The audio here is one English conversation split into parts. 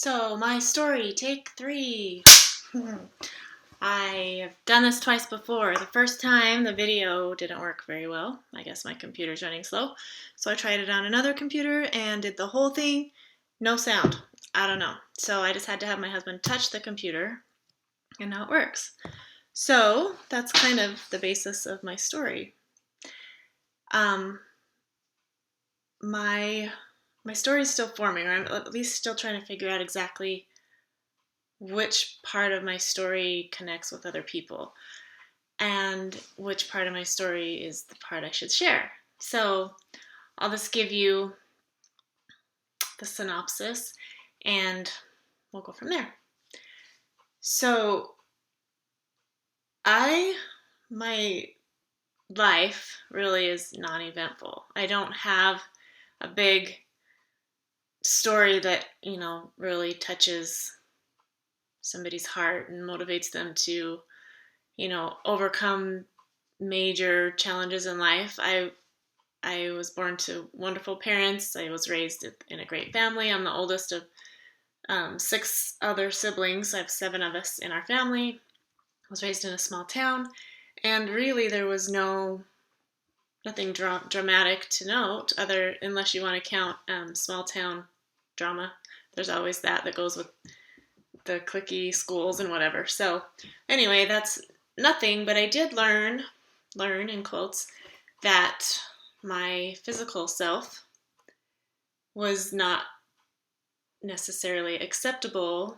So, my story, take 3. I have done this twice before. The first time, the video didn't work very well. I guess my computer's running slow. So I tried it on another computer and did the whole thing. No sound. I don't know. So I just had to have my husband touch the computer, and now it works. So that's kind of the basis of my story. My story is still forming, or I'm at least still trying to figure out exactly which part of my story connects with other people and which part of my story is the part I should share. So I'll just give you the synopsis and we'll go from there. So my life really is non-eventful. I don't have a big story that, really touches somebody's heart and motivates them to, overcome major challenges in life. I was born to wonderful parents. I was raised in a great family. I'm the oldest of 6 other siblings. I have 7 of us in our family. I was raised in a small town, and really there was nothing dramatic to note, unless you want to count small town drama. There's always that goes with the cliquey schools and whatever. So anyway, that's nothing, but I did learn in quotes, that my physical self was not necessarily acceptable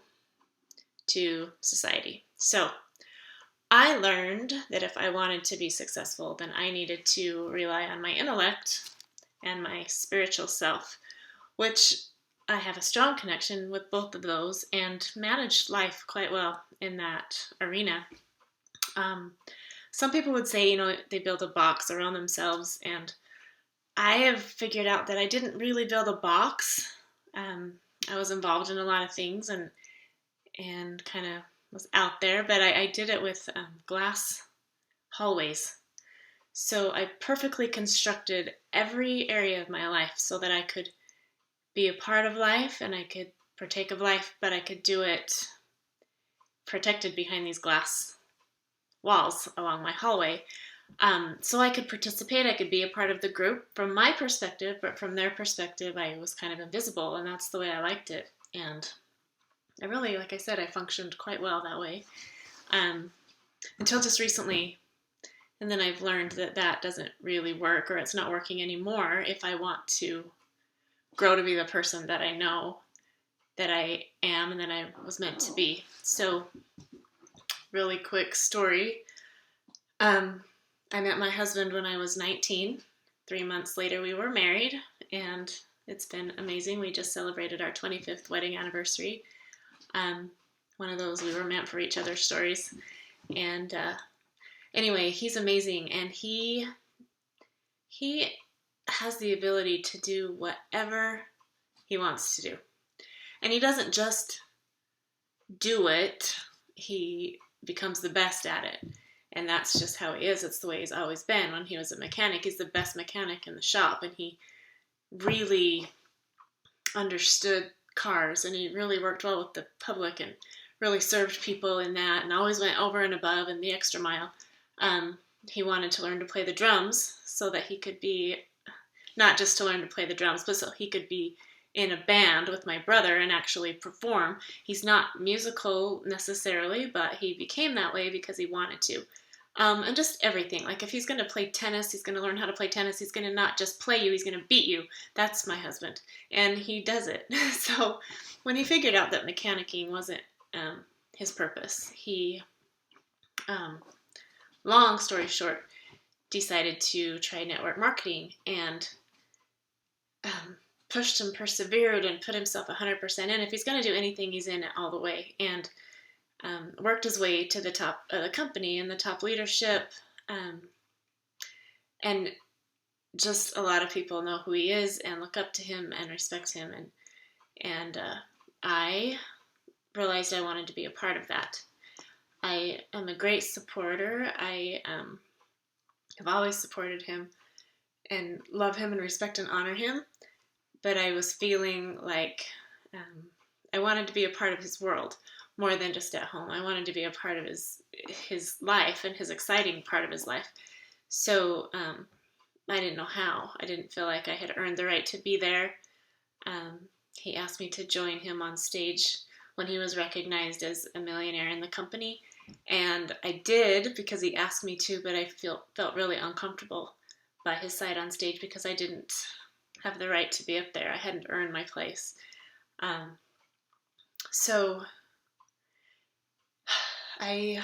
to society. So I learned that if I wanted to be successful, then I needed to rely on my intellect and my spiritual self, which I have a strong connection with both of those and managed life quite well in that arena. Some people would say, they build a box around themselves, and I have figured out that I didn't really build a box. I was involved in a lot of things and kind of was out there, but I did it with glass hallways. So I perfectly constructed every area of my life so that I could be a part of life and I could partake of life, but I could do it protected behind these glass walls along my hallway. So I could participate, I could be a part of the group from my perspective, but from their perspective, I was kind of invisible, and that's the way I liked it. And I really, like I said, I functioned quite well that way until just recently. And then I've learned that doesn't really work, or it's not working anymore if I want to grow to be the person that I know that I am and that I was meant to be. So, really quick story. I met my husband when I was 19. 3 months later, we were married, and it's been amazing. We just celebrated our 25th wedding anniversary. One of those we were meant for each other stories. And anyway, he's amazing, and he has the ability to do whatever he wants to do. And he doesn't just do it, he becomes the best at it. And that's just how he is. It's the way he's always been. When he was a mechanic, he's the best mechanic in the shop, and he really understood cars, and he really worked well with the public and really served people in that, and always went over and above and the extra mile. He wanted to learn to play the drums so that he could be, not just to learn to play the drums, but so he could be in a band with my brother and actually perform. He's not musical necessarily, but he became that way because he wanted to. And just everything. Like if he's going to play tennis, he's going to learn how to play tennis. He's going to not just play you, he's going to beat you. That's my husband. And he does it. So when he figured out that mechanicking wasn't his purpose, he, long story short, decided to try network marketing and pushed and persevered and put himself 100% in. If he's going to do anything, he's in it all the way. And worked his way to the top of the company and the top leadership. And just a lot of people know who he is and look up to him and respect him. And I realized I wanted to be a part of that. I am a great supporter. I have always supported him and love him and respect and honor him. But I was feeling like I wanted to be a part of his world more than just at home. I wanted to be a part of his life and his exciting part of his life. So I didn't know how. I didn't feel like I had earned the right to be there. He asked me to join him on stage when he was recognized as a millionaire in the company. And I did because he asked me to, but I felt really uncomfortable by his side on stage because I didn't have the right to be up there. I hadn't earned my place. So he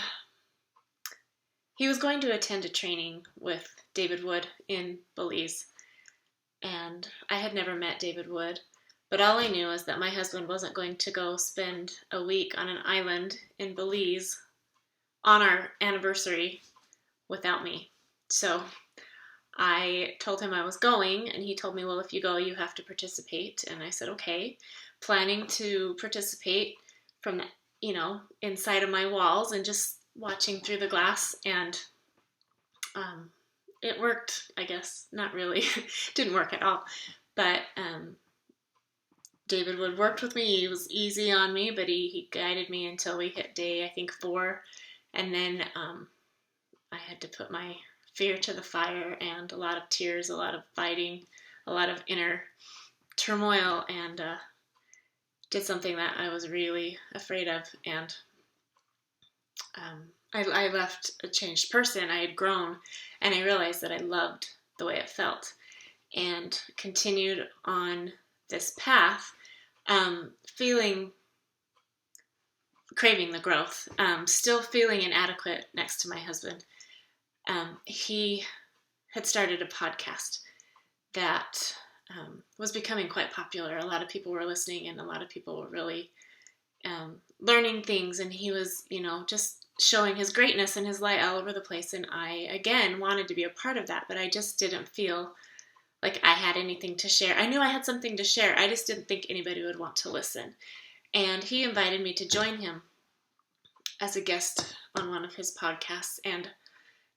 was going to attend a training with David Wood in Belize, and I had never met David Wood, but all I knew is that my husband wasn't going to go spend a week on an island in Belize on our anniversary without me. So I told him I was going, and he told me, well, if you go, you have to participate. And I said, okay, planning to participate from, inside of my walls and just watching through the glass. And it worked, I guess. Not really. Didn't work at all. But David Wood worked with me. He was easy on me, but he guided me until we hit day, I think, 4. And then I had to put my fear to the fire, and a lot of tears, a lot of fighting, a lot of inner turmoil, and did something that I was really afraid of. And I left a changed person. I had grown, and I realized that I loved the way it felt, and continued on this path, craving the growth, still feeling inadequate next to my husband. He had started a podcast that was becoming quite popular. A lot of people were listening, and a lot of people were really learning things, and he was, just showing his greatness and his light all over the place. And I, again, wanted to be a part of that, but I just didn't feel like I had anything to share. I knew I had something to share. I just didn't think anybody would want to listen. And he invited me to join him as a guest on one of his podcasts. And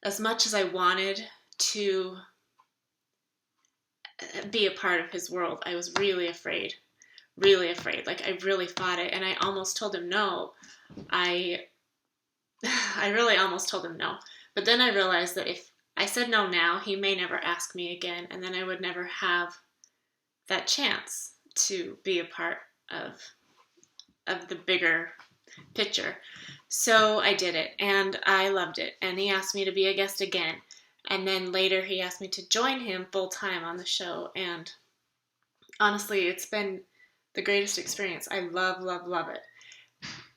as much as I wanted to be a part of his world, I was really afraid. Like, I really fought it. And I almost told him no. I really almost told him no. But then I realized that if I said no now, he may never ask me again. And then I would never have that chance to be a part of the bigger picture. So I did it, and I loved it. And he asked me to be a guest again. And then later he asked me to join him full time on the show. And honestly, it's been the greatest experience. I love, love, love it.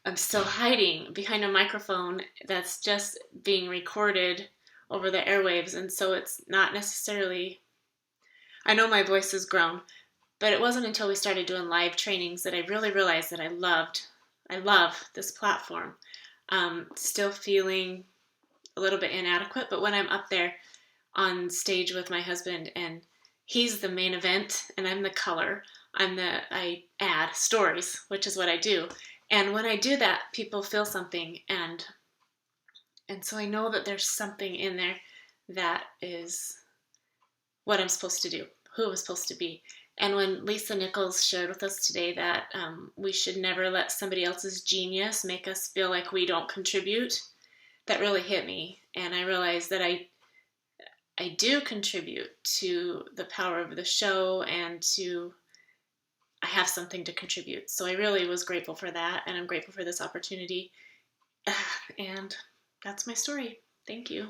I'm still hiding behind a microphone that's just being recorded over the airwaves. And so it's not necessarily, I know my voice has grown, but it wasn't until we started doing live trainings that I really realized that I love this platform. Still feeling a little bit inadequate, but when I'm up there on stage with my husband and he's the main event and I'm the color, I add stories, which is what I do. And when I do that, people feel something, and so I know that there's something in there that is what I'm supposed to do, who I'm supposed to be. And when Lisa Nichols shared with us today that we should never let somebody else's genius make us feel like we don't contribute, that really hit me. And I realized that I do contribute to the power of the show, and I have something to contribute. So I really was grateful for that, and I'm grateful for this opportunity. And that's my story. Thank you.